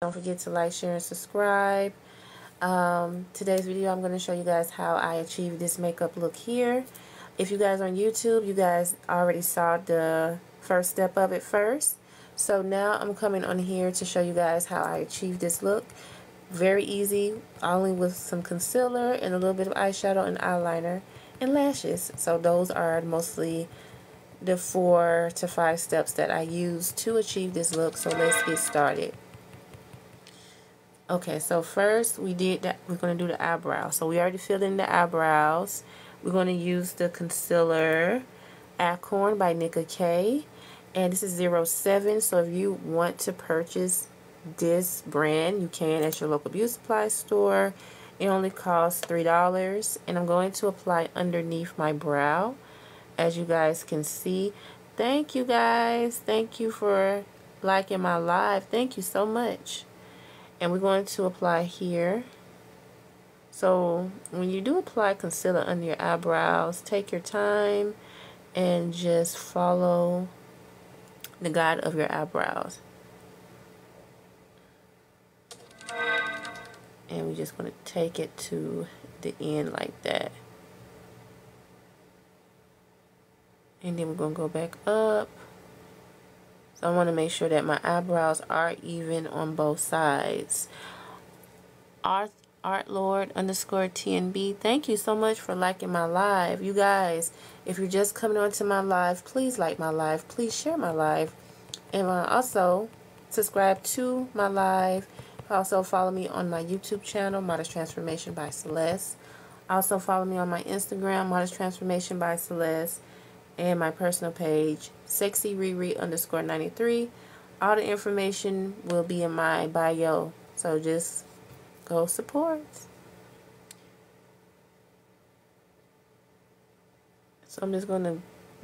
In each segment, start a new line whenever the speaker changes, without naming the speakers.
Don't forget to like, share, and subscribe. Today's video, I'm going to show you guys how I achieved this makeup look here. If you guys are on YouTube, you guys already saw the first step of it first. So now I'm coming on here to show you guys how I achieved this look. Very easy, only with some concealer and a little bit of eyeshadow and eyeliner and lashes. So those are mostly the 4 to 5 steps that I use to achieve this look. So let's get started. Okay, so first we're going to do the eyebrows. So we already filled in the eyebrows. We're going to use the concealer Acorn by Nicka K, and this is 07. So if you want to purchase this brand, you can at your local beauty supply store. It only costs $3, and I'm going to apply underneath my brow, as you guys can see. Thank you guys. Thank you for liking my live. Thank you so much. And we're going to apply here. So when you do apply concealer under your eyebrows, take your time and just follow the guide of your eyebrows. And we're just going to take it to the end like that. And then we're going to go back up. So I want to make sure that my eyebrows are even on both sides. ArtLord_TNB, thank you so much for liking my live. You guys, if you're just coming onto my live, please like my live. Please share my live. And also subscribe to my live. Also follow me on my YouTube channel, Modest Transformation by Celeste. Also follow me on my Instagram, Modest Transformation by Celeste. And my personal page, SexyRiri_93. All the information will be in my bio, so just go support. So I'm just going to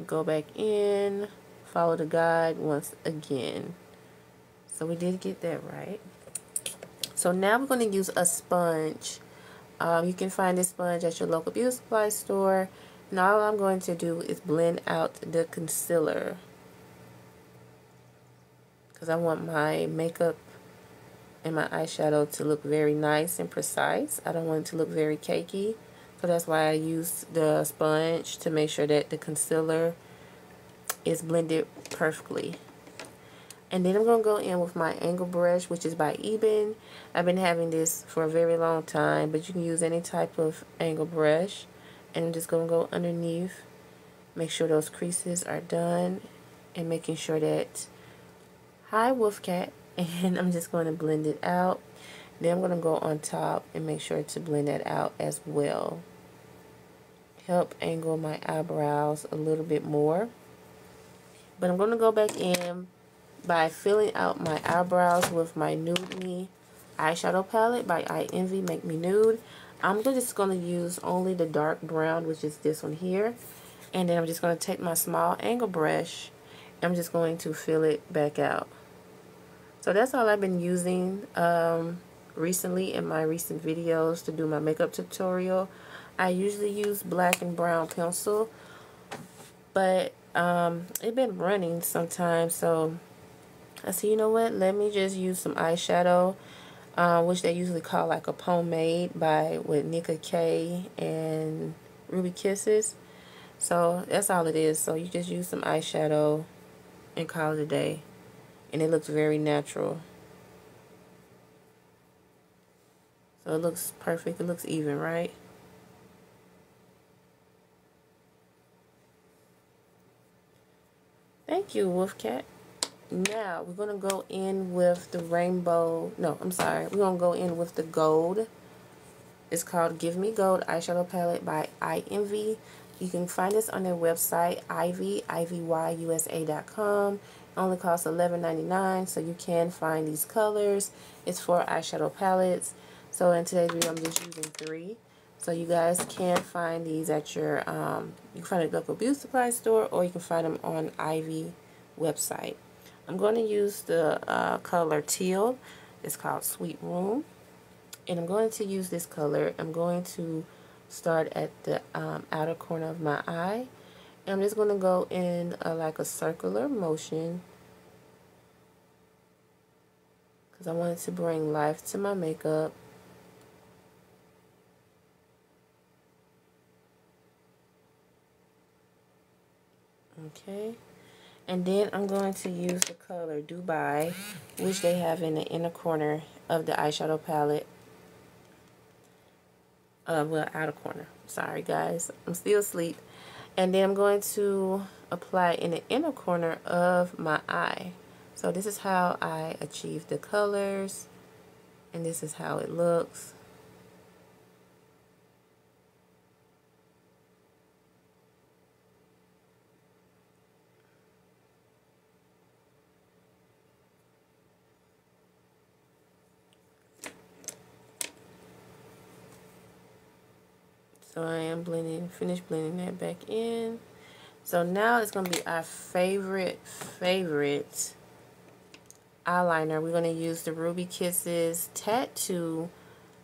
go back in, follow the guide once again. So we did get that right. So now we're going to use a sponge. You can find this sponge at your local beauty supply store. And all I'm going to do is blend out the concealer, because I want my makeup and my eyeshadow to look very nice and precise. I don't want it to look very cakey. So that's why I use the sponge, to make sure that the concealer is blended perfectly. And then I'm going to go in with my angle brush, which is by Eben. I've been having this for a very long time, but you can use any type of angle brush. And I'm just going to go underneath, make sure those creases are done, and making sure that, hi Wolf Cat, and I'm just going to blend it out. Then I'm going to go on top and make sure to blend that out as well. Help angle my eyebrows a little bit more. But I'm going to go back in by filling out my eyebrows with my Nude Me eyeshadow palette by I Envy Make Me Nude. I'm just going to use only the dark brown, which is this one here. And then I'm just going to take my small angle brush, and I'm just going to fill it back out. So that's all I've been using recently in my recent videos to do my makeup tutorial. I usually use black and brown pencil, but it's been running sometimes, so I said, you know what, let me just use some eyeshadow, which they usually call like a pomade with Nicka K and Ruby Kisses. So that's all it is. So you just use some eyeshadow and call it a day, and it looks very natural. So it looks perfect. It looks even, right? Thank you, Wolf Cat. Now we're going to go in with the rainbow. No, I'm sorry. We're going to go in with the gold. It's called Give Me Gold eyeshadow palette by I Envy. You can find this on their website, ivyusa.com. It only costs $11.99, so you can find these colors. It's 4 eyeshadow palettes. So in today's video, I'm just using 3. So you guys can find these at your, you can find it at local beauty supply store, or you can find them on Ivy website. I'm going to use the color teal. It's called Sweet Room. And I'm going to use this color. I'm going to start at the outer corner of my eye. And I'm just going to go in like a circular motion, because I wanted to bring life to my makeup. Okay, and then I'm going to use the color Dubai, which they have in the inner corner of the eyeshadow palette. Well, outer corner. Sorry, guys. I'm still asleep. And then I'm going to apply in the inner corner of my eye. So this is how I achieve the colors, and this is how it looks. So I am finished blending that back in. So now it's going to be our favorite eyeliner. We're going to use the Ruby Kisses Tattoo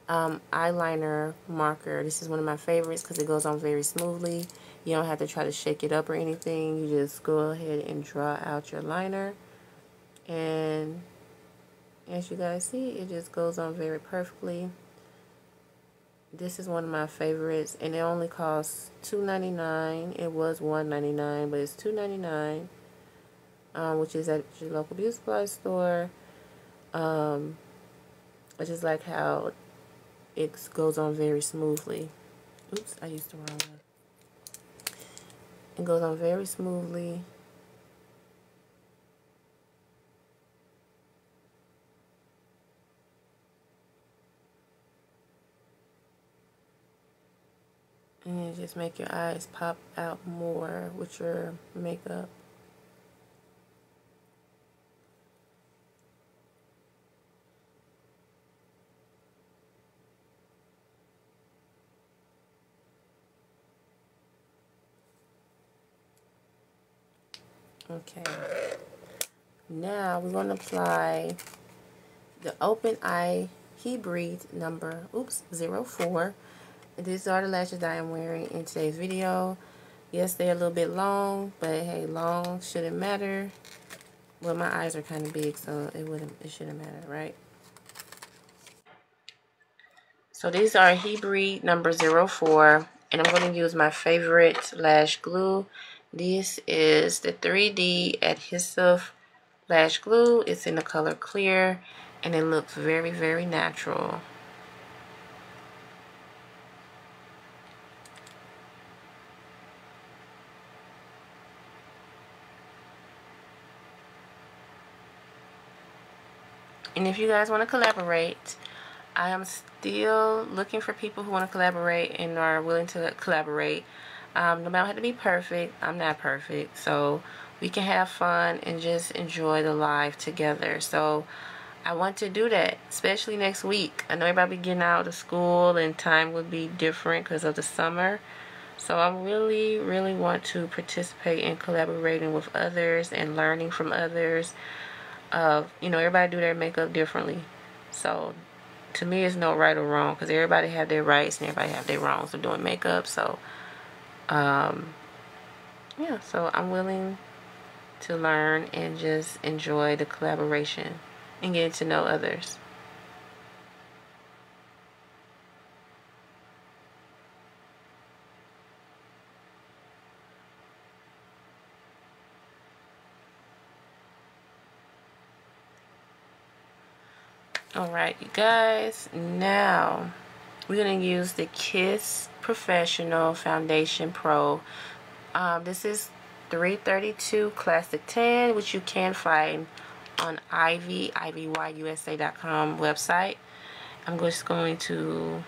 eyeliner marker. This is one of my favorites because it goes on very smoothly. You don't have to try to shake it up or anything. You just go ahead and draw out your liner. And as you guys see, it just goes on very perfectly. This is one of my favorites, and it only costs $2.99. It was $1.99, but it's $2.99, which is at your local beauty supply store. I just like how it goes on very smoothly. Oops, I used the wrong one. It goes on very smoothly. And you just make your eyes pop out more with your makeup. Okay. Now we're going to apply the Open Eye He Breathed number 04. These are the lashes that I am wearing in today's video. Yes, they're a little bit long, but hey, long shouldn't matter. Well, my eyes are kind of big, so it shouldn't matter, right? So these are He Breathed number 04, and I'm going to use my favorite lash glue. This is the 3D adhesive lash glue. It's in the color clear, and it looks very, very natural. And if you guys want to collaborate, I am still looking for people who want to collaborate and are willing to collaborate. No matter have to be perfect. I'm not perfect, so we can have fun and just enjoy the live together. So I want to do that, especially next week. I know everybody be getting out of school and time would be different because of the summer. So I really, really want to participate in collaborating with others and learning from others. You know, everybody do their makeup differently. So to me, it's no right or wrong because everybody have their rights and everybody have their wrongs of doing makeup. So, yeah, so I'm willing to learn and just enjoy the collaboration and getting to know others. Alright, you guys, now we're going to use the Kiss Professional Foundation Pro. This is 332 Classic Tan, which you can find on ivyusa.com website. I'm just going to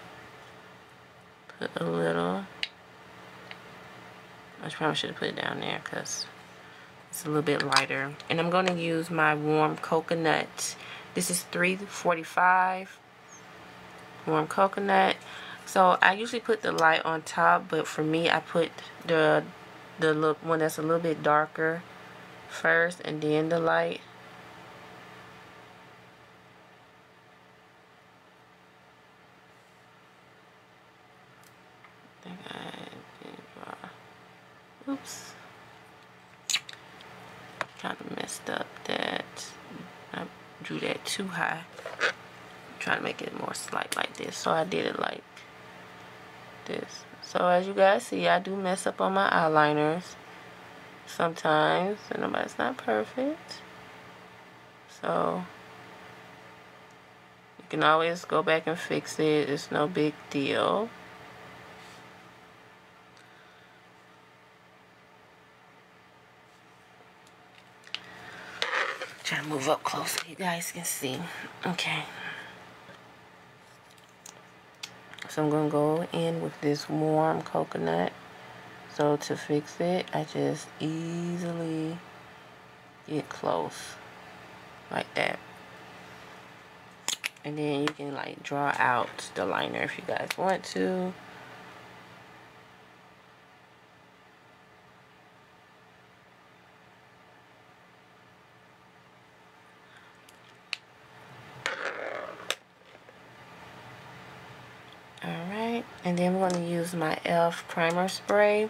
put a little. I probably should have put it down there because it's a little bit lighter. And I'm going to use my warm coconut. This is 345 warm coconut. So I usually put the light on top, but for me I put the one that's a little bit darker first and then the light. I think I did draw. Oops. Kind of messed up that. drew that too high. I'm trying to make it more slight like this, so I did it like this. So as you guys see, I do mess up on my eyeliners sometimes, and nobody's not perfect. So you can always go back and fix it. It's no big deal. Try to move up close so you guys can see. Okay. So I'm gonna go in with this warm coconut. So to fix it, I just easily get close like that. And then you can like draw out the liner if you guys want to. Alright, and then we're going to use my e.l.f. primer spray.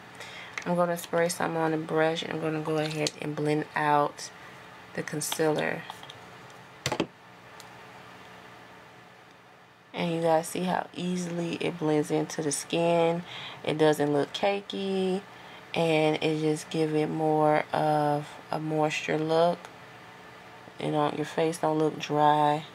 I'm going to spray some on the brush, and I'm going to go ahead and blend out the concealer. And you guys see how easily it blends into the skin. It doesn't look cakey, and it just gives it more of a moisture look. You know, your face don't look dry.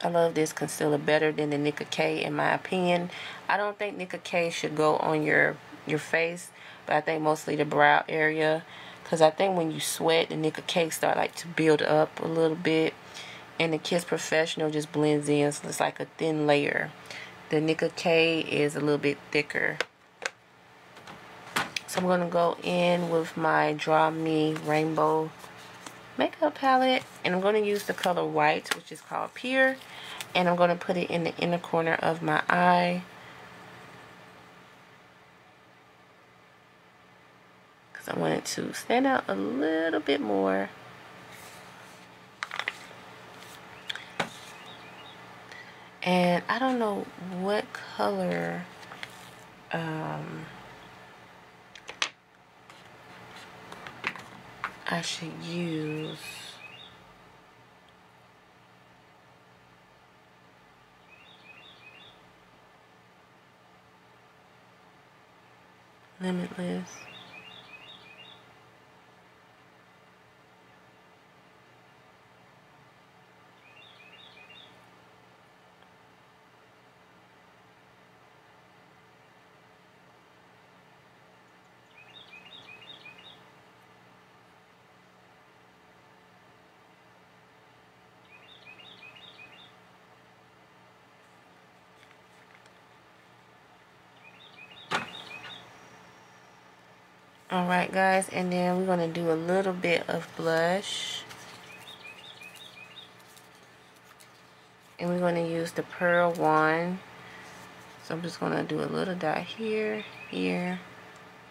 I love this concealer better than the Nicka K in my opinion. I don't think Nicka K should go on your face, but I think mostly the brow area, because I think when you sweat, the Nicka K start like to build up a little bit, and the Kiss Professional just blends in, so it's like a thin layer. The Nicka K is a little bit thicker. So I'm gonna go in with my Draw Me Rainbow makeup palette, and I'm going to use the color white, which is called Pure, and I'm going to put it in the inner corner of my eye, because I want it to stand out a little bit more. And I don't know what color I should use. Limitless. Alright guys, and then we're going to do a little bit of blush. And we're going to use the Pearl one. So I'm just going to do a little dot here, here,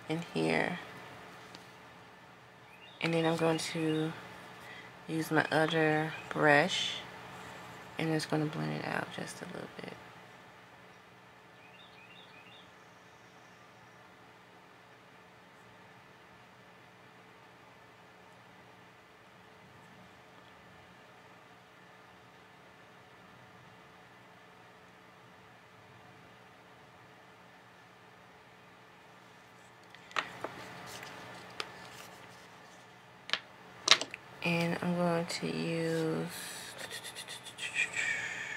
and here. And then I'm going to use my other brush, and it's going to blend it out just a little bit. And I'm going to use,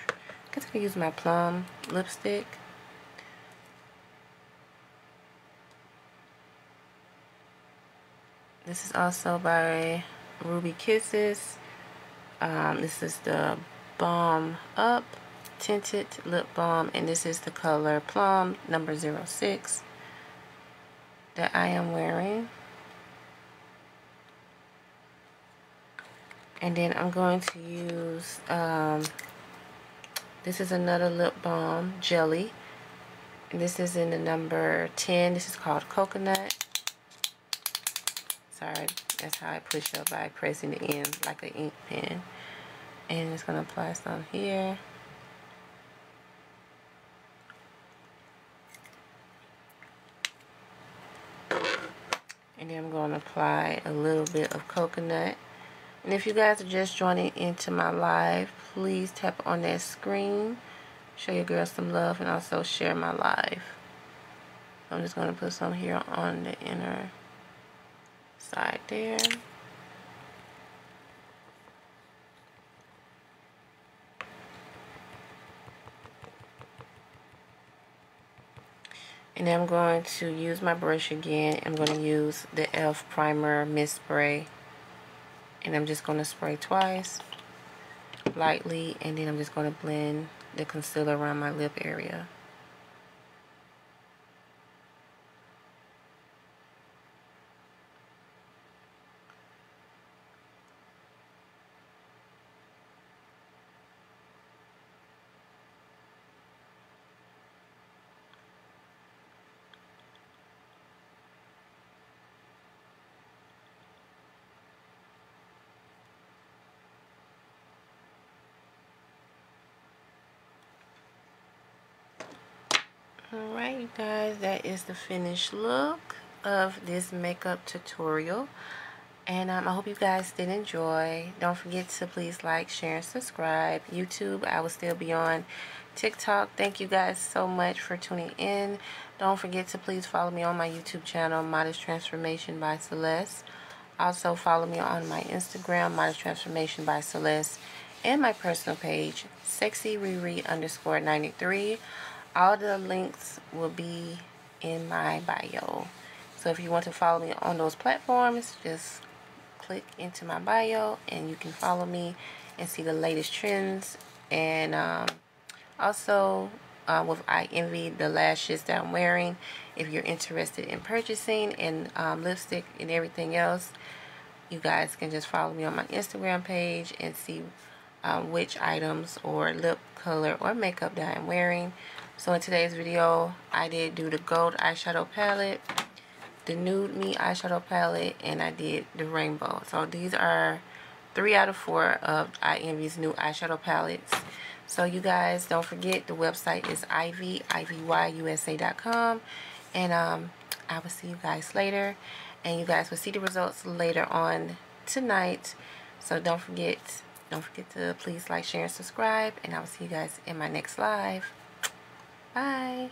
I guess I can use my Plum lipstick. This is also by Ruby Kisses. This is the Balm Up Tinted Lip Balm, and this is the color Plum number 06 that I am wearing. And then I'm going to use, this is another lip balm, Jelly. And this is in the number 10. This is called Coconut. Sorry, that's how I push up, by pressing the end like an ink pen. And it's going to apply some here. And then I'm going to apply a little bit of coconut. And if you guys are just joining into my live, please tap on that screen, show your girl some love, and also share my live. I'm just going to put some here on the inner side there. And then I'm going to use my brush again. I'm going to use the e.l.f. Primer Mist Spray. And I'm just going to spray twice, lightly, and then I'm just going to blend the concealer around my lip area. Alright, you guys, that is the finished look of this makeup tutorial. And I hope you guys did enjoy. Don't forget to please like, share, and subscribe. YouTube, I will still be on. TikTok, thank you guys so much for tuning in. Don't forget to please follow me on my YouTube channel, Modest Transformation by Celeste. Also follow me on my Instagram, Modest Transformation by Celeste, and my personal page, SexyRiri_93. All the links will be in my bio. So if you want to follow me on those platforms, just click into my bio and you can follow me and see the latest trends. And also with I Envy, the lashes that I'm wearing, if you're interested in purchasing, and lipstick and everything else, you guys can just follow me on my Instagram page and see which items or lip color or makeup that I'm wearing. So in today's video, I did do the gold eyeshadow palette, the nude me eyeshadow palette, and I did the rainbow. So these are 3 out of 4 of I Envy's new eyeshadow palettes. So you guys, don't forget the website is ivyusa.com, and I will see you guys later, and you guys will see the results later on tonight. So don't forget to please like, share, and subscribe, and I will see you guys in my next live. Bye.